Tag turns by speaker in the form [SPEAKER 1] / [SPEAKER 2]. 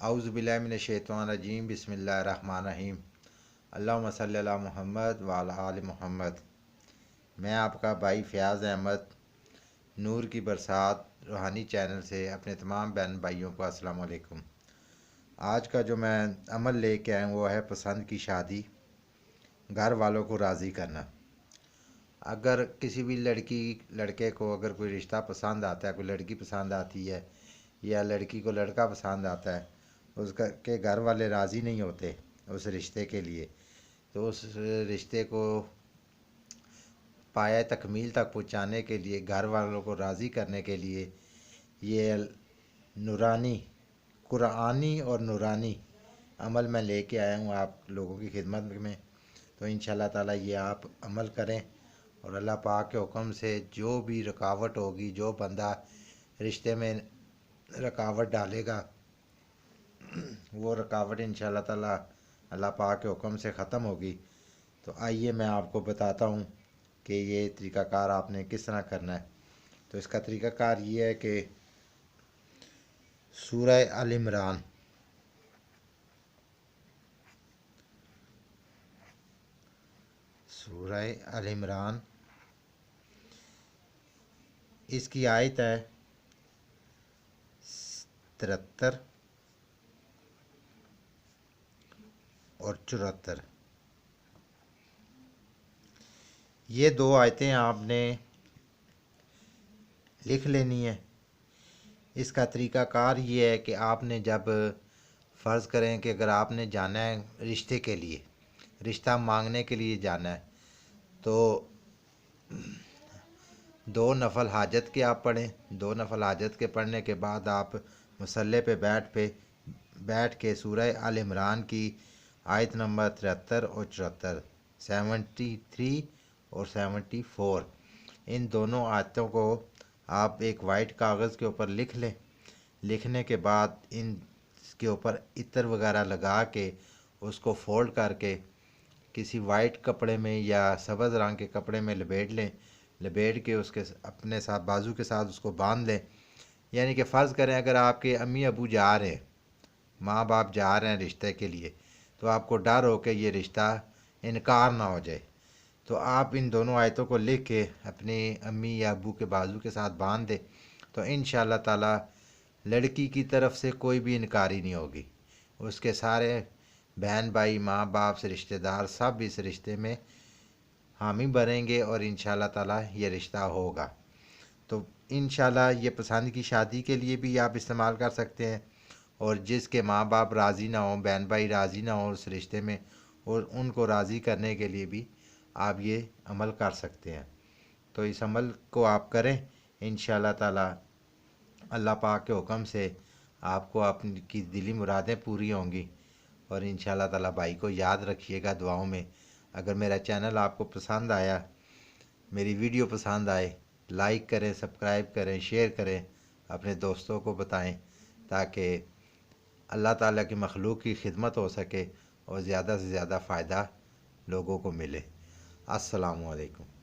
[SPEAKER 1] औज़ु बिल्लाहि मिनश्शैतानिर्रजीम बिस्मिल्लाहिर्रहमानिर्रहीम। अल्लाहुम्मा सल्लि अला मुहम्मद व अला आलि मुहम्मद। मैं आपका भाई फ़याज़ अहमद नूर की बरसात रूहानी चैनल से अपने तमाम बहन भाइयों को अस्सलाम वालेकुम। आज का जो मैं अमल लेके आया हूँ वो है पसंद की शादी, घर वालों को राज़ी करना। अगर किसी भी लड़की लड़के को अगर कोई रिश्ता पसंद आता है, कोई लड़की पसंद आती है या लड़की को लड़का पसंद आता है, उसका के घर वाले राज़ी नहीं होते उस रिश्ते के लिए, तो उस रिश्ते को पाया तकमील तक पहुंचाने के लिए, घर वालों को राज़ी करने के लिए ये नूरानी, कुरानी और नूरानी अमल मैं लेके आया हूँ आप लोगों की खिदमत में। तो इंशाल्लाह ताला ये आप अमल करें और अल्लाह पाक के हुक्म से जो भी रुकावट होगी, जो बंदा रिश्ते में रुकावट डालेगा, वो रुकावट इंशाल्लाह ताला अल्लाह पाक के हुक्म से ख़त्म होगी। तो आइए मैं आपको बताता हूँ कि ये तरीक़ाकार आपने किस तरह करना है। तो इसका तरीक़ाकार ये है कि सूरह अल इमरान, सूरह अल इमरान इसकी आयत है 73 और 74। ये दो आयतें आपने लिख लेनी है। इसका तरीक़ाकार ये है कि आपने जब फ़र्ज़ करें कि अगर आपने जाना है रिश्ते के लिए, रिश्ता मांगने के लिए जाना है, तो 2 नफल हाजत के आप पढ़ें। 2 नफल हाजत के पढ़ने के बाद आप मुसल्ले पे बैठ के सूरह अल इमरान की आयत नंबर 73 और 74, 73 और 74, इन दोनों आयतों को आप एक वाइट कागज़ के ऊपर लिख लें। लिखने के बाद इन के ऊपर इत्र वगैरह लगा के उसको फोल्ड करके किसी वाइट कपड़े में या सब्ज़ रंग के कपड़े में लपेट लें। लपेट के उसके अपने साथ बाजू के साथ उसको बांध लें। यानी कि फ़र्ज़ करें अगर आपके अम्मी अबू जा रहे हैं, माँ बाप जा रहे हैं रिश्ते के लिए, तो आपको डर हो कि ये रिश्ता इनकार ना हो जाए, तो आप इन दोनों आयतों को लिख के अपनी अम्मी या अबू के बाजू के साथ बांध दें। तो इंशाअल्लाह ताला लड़की की तरफ से कोई भी इनकारी नहीं होगी। उसके सारे बहन भाई, माँ बाप से रिश्तेदार सब इस रिश्ते में हामी भरेंगे और इंशाअल्लाह ताला ये रिश्ता होगा। तो इंशाअल्लाह ये पसंद की शादी के लिए भी आप इस्तेमाल कर सकते हैं, और जिसके माँ बाप राज़ी ना हों, बहन भाई राज़ी ना हों उस रिश्ते में, और उनको राज़ी करने के लिए भी आप ये अमल कर सकते हैं। तो इस अमल को आप करें, इंशाअल्लाह ताला अल्लाह पाक के हुक्म से आपको आपकी दिली मुरादें पूरी होंगी। और इंशाअल्लाह ताला भाई को याद रखिएगा दुआओं में। अगर मेरा चैनल आपको पसंद आया, मेरी वीडियो पसंद आए, लाइक करें, सब्सक्राइब करें, शेयर करें, अपने दोस्तों को बताएं, ताकि अल्लाह ताला की मखलूक की खिदमत हो सके और ज़्यादा से ज़्यादा फ़ायदा लोगों को मिले। अस्सलामु अलैकुम।